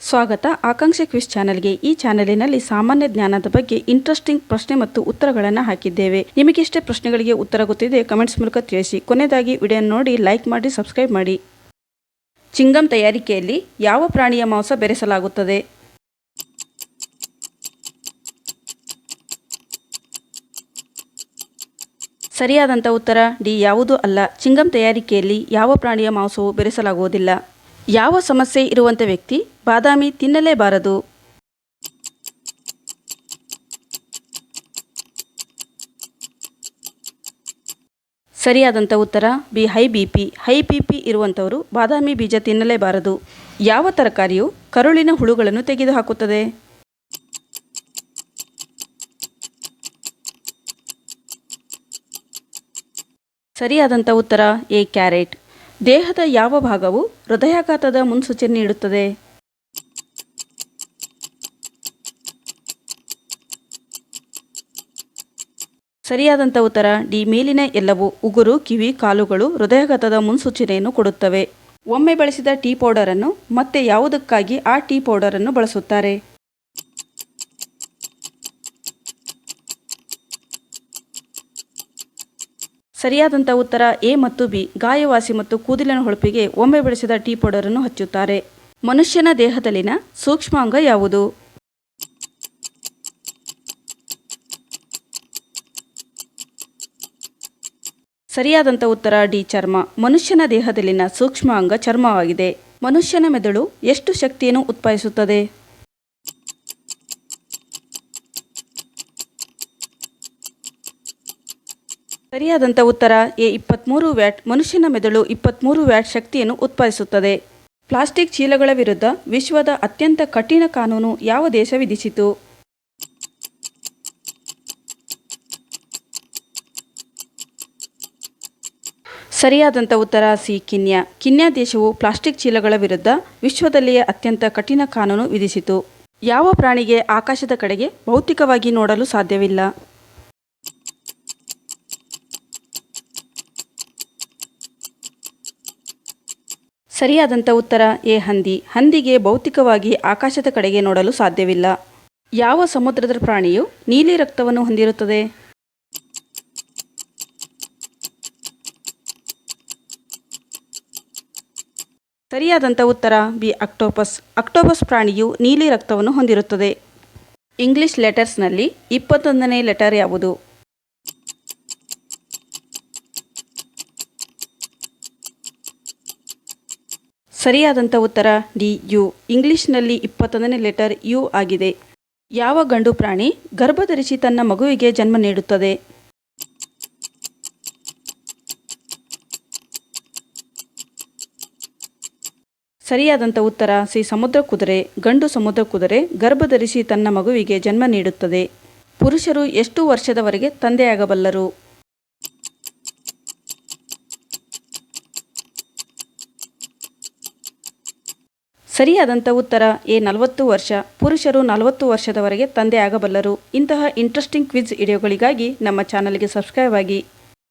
ಸ್ವಾಗತ ಆಕಾಂಕ್ಷೆ ಕ್ವಿಜ್ ಚಾನೆಲ್ಗೆ. ಈ ಚಾನೆಲಿನಲ್ಲಿ ಸಾಮಾನ್ಯ ಜ್ಞಾನದ ಬಗ್ಗೆ ಇಂಟ್ರೆಸ್ಟಿಂಗ್ ಪ್ರಶ್ನೆ ಮತ್ತು ಉತ್ತರಗಳನ್ನು ಹಾಕಿದ್ದೇವೆ. ನಿಮಗೆ ಇಷ್ಟೇ ಪ್ರಶ್ನೆಗಳಿಗೆ ಉತ್ತರ ಗೊತ್ತಿದೆ ಕಮೆಂಟ್ಸ್ ಮೂಲಕ ತಿಳಿಸಿ. ಕೊನೆಯದಾಗಿ ವಿಡಿಯೋ ನೋಡಿ ಲೈಕ್ ಮಾಡಿ ಸಬ್ಸ್ಕ್ರೈಬ್ ಮಾಡಿ. ಚಿಂಗಂ ತಯಾರಿಕೆಯಲ್ಲಿ ಯಾವ ಪ್ರಾಣಿಯ ಮಾಂಸ ಬೆರೆಸಲಾಗುತ್ತದೆ? ಸರಿಯಾದಂಥ ಉತ್ತರ ಡಿ, ಯಾವುದೂ ಅಲ್ಲ. ಚಿಂಗಂ ತಯಾರಿಕೆಯಲ್ಲಿ ಯಾವ ಪ್ರಾಣಿಯ ಮಾಂಸವು ಬೆರೆಸಲಾಗುವುದಿಲ್ಲ. ಯಾವ ಸಮಸ್ಯೆ ಇರುವಂಥ ವ್ಯಕ್ತಿ ಬಾದಾಮಿ ತಿನ್ನಲೇಬಾರದು? ಸರಿಯಾದಂಥ ಉತ್ತರ B, high BP. High BP ಇರುವಂಥವರು ಬಾದಾಮಿ ಬೀಜ ತಿನ್ನಲೇಬಾರದು. ಯಾವ ತರಕಾರಿಯು ಕರುಳಿನ ಹುಳುಗಳನ್ನು ತೆಗೆದುಹಾಕುತ್ತದೆ? ಸರಿಯಾದಂಥ ಉತ್ತರ ಎ, ಕ್ಯಾರೆಟ್. ದೇಹದ ಯಾವ ಭಾಗವು ಹೃದಯಾಘಾತದ ಮುನ್ಸೂಚನೆ ನೀಡುತ್ತದೆ? ಸರಿಯಾದಂಥ ಉತ್ತರ ಡಿ, ಮೇಲಿನ ಎಲ್ಲವೂ. ಉಗುರು, ಕಿವಿ, ಕಾಲುಗಳು ಹೃದಯಾಘಾತದ ಮುನ್ಸೂಚನೆಯನ್ನು ಕೊಡುತ್ತವೆ. ಒಮ್ಮೆ ಬಳಸಿದ ಟೀ ಪೌಡರನ್ನು ಮತ್ತೆ ಯಾವುದಕ್ಕಾಗಿ ಆ ಟೀ ಪೌಡರನ್ನು ಬಳಸುತ್ತಾರೆ? ಸರಿಯಾದಂಥ ಉತ್ತರ ಎ ಮತ್ತು ಬಿ. ಗಾಯವಾಸಿ ಮತ್ತು ಕೂದಲಿನ ಹೊಳಪಿಗೆ ಒಮ್ಮೆ ಬಳಸಿದ ಟೀ ಪೌಡರನ್ನು ಹಚ್ಚುತ್ತಾರೆ. ಮನುಷ್ಯನ ದೇಹದಲ್ಲಿನ ಸೂಕ್ಷ್ಮಾಂಗ ಯಾವುದು? ಸರಿಯಾದಂಥ ಉತ್ತರ ಡಿ, ಚರ್ಮ. ಮನುಷ್ಯನ ದೇಹದಲ್ಲಿನ ಸೂಕ್ಷ್ಮಾಂಗ ಚರ್ಮವಾಗಿದೆ. ಮನುಷ್ಯನ ಮೆದುಳು ಎಷ್ಟು ಶಕ್ತಿಯನ್ನು ಉತ್ಪಾದಿಸುತ್ತದೆ? ಸರಿಯಾದಂಥ ಉತ್ತರ ಎ, 23 ವ್ಯಾಟ್. ಮನುಷ್ಯನ ಮೆದುಳು 23 ವ್ಯಾಟ್ ಶಕ್ತಿಯನ್ನು ಉತ್ಪಾದಿಸುತ್ತದೆ. ಪ್ಲಾಸ್ಟಿಕ್ ಚೀಲಗಳ ವಿರುದ್ಧ ವಿಶ್ವದ ಅತ್ಯಂತ ಕಠಿಣ ಕಾನೂನು ಯಾವ ದೇಶ ವಿಧಿಸಿತು? ಸರಿಯಾದಂಥ ಉತ್ತರ ಸಿ, ಕೀನ್ಯಾ. ಕೀನ್ಯಾ ದೇಶವು ಪ್ಲಾಸ್ಟಿಕ್ ಚೀಲಗಳ ವಿರುದ್ಧ ವಿಶ್ವದಲ್ಲಿಯೇ ಅತ್ಯಂತ ಕಠಿಣ ಕಾನೂನು ವಿಧಿಸಿತು. ಯಾವ ಪ್ರಾಣಿಗೆ ಆಕಾಶದ ಕಡೆಗೆ ಭೌತಿಕವಾಗಿ ನೋಡಲು ಸಾಧ್ಯವಿಲ್ಲ? ಸರಿಯಾದಂಥ ಉತ್ತರ ಎ, ಹಂದಿ. ಹಂದಿಗೆ ಭೌತಿಕವಾಗಿ ಆಕಾಶದ ಕಡೆಗೆ ನೋಡಲು ಸಾಧ್ಯವಿಲ್ಲ. ಯಾವ ಸಮುದ್ರದ ಪ್ರಾಣಿಯು ನೀಲಿ ರಕ್ತವನ್ನು ಹೊಂದಿರುತ್ತದೆ? ಸರಿಯಾದಂಥ ಉತ್ತರ ಬಿ, ಆಕ್ಟೋಪಸ್. ಆಕ್ಟೋಪಸ್ ಪ್ರಾಣಿಯು ನೀಲಿ ರಕ್ತವನ್ನು ಹೊಂದಿರುತ್ತದೆ. ಇಂಗ್ಲಿಷ್ ಲೆಟರ್ಸ್ನಲ್ಲಿ 21ನೇ ಲೆಟರ್ ಯಾವುದು? ಸರಿಯಾದಂಥ ಉತ್ತರ ಡಿ, ಯು. ಇಂಗ್ಲಿಷ್ನಲ್ಲಿ 21ನೇ ಲೆಟರ್ ಯು ಆಗಿದೆ. ಯಾವ ಗಂಡು ಪ್ರಾಣಿ ಗರ್ಭಧರಿಸಿ ತನ್ನ ಮಗುವಿಗೆ ಜನ್ಮ ನೀಡುತ್ತದೆ? ಸರಿಯಾದಂಥ ಉತ್ತರ ಸಿ, ಸಮುದ್ರ ಕುದುರೆ. ಗಂಡು ಸಮುದ್ರ ಕುದುರೆ ಗರ್ಭಧರಿಸಿ ತನ್ನ ಮಗುವಿಗೆ ಜನ್ಮ ನೀಡುತ್ತದೆ. ಪುರುಷರು ಎಷ್ಟು ವರ್ಷದವರೆಗೆ ತಂದೆಯಾಗಬಲ್ಲರು? ಸರಿಯಾದಂಥ ಉತ್ತರ ಎ, 40 ವರ್ಷ. ಪುರುಷರು 40 ವರ್ಷದವರೆಗೆ ತಂದೆ ಆಗಬಲ್ಲರು. ಇಂತಹ ಇಂಟ್ರೆಸ್ಟಿಂಗ್ ಕ್ವಿಜ್ ವಿಡಿಯೋಗಳಿಗಾಗಿ ನಮ್ಮ ಚಾನಲ್ಗೆ ಸಬ್ಸ್ಕ್ರೈಬ್ ಆಗಿ.